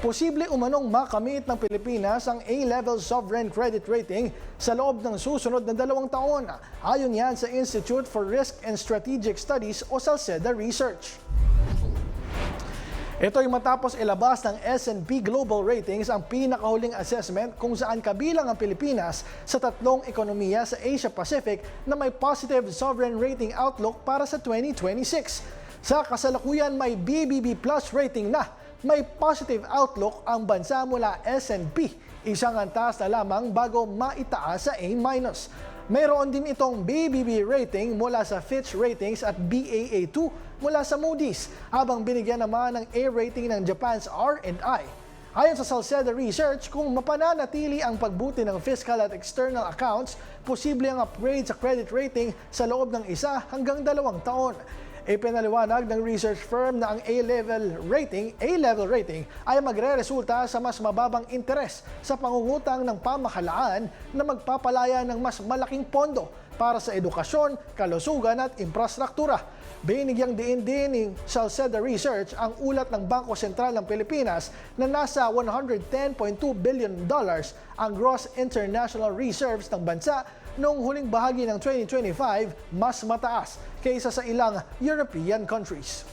Posible umanong makamit ng Pilipinas ang A-level sovereign credit rating sa loob ng susunod na 2 taon. Ayon yan sa Institute for Risk and Strategic Studies o SALCEDA Research. Ito ay matapos ilabas ng S&P Global Ratings ang pinakahuling assessment kung saan kabilang ang Pilipinas sa 3 ekonomiya sa Asia Pacific na may positive sovereign rating outlook para sa 2026. Sa kasalukuyan may BBB Plus rating na. May positive outlook ang bansa mula S&P, isang antas na lamang bago maitaas sa A-. Mayroon din itong BBB rating mula sa Fitch Ratings at Baa2 mula sa Moody's, habang binigyan naman ng A rating ng Japan's R&I. Ayon sa SALCEDA Research, kung mapananatili ang pagbuti ng fiscal at external accounts, posible ang upgrade sa credit rating sa loob ng 1 hanggang 2 taon. Ipinaliwanag ng research firm na ang A-level rating ay magre-resulta sa mas mababang interes sa pangungutang ng pamahalaan na magpapalaya ng mas malaking pondo para sa edukasyon, kalusugan at infrastruktura. Binigyang diin din ng SALCEDA Research ang ulat ng Bangko Sentral ng Pilipinas na nasa $110.2 billion ang gross international reserves ng bansa noong huling bahagi ng 2025, mas mataas kaysa sa ilang European countries.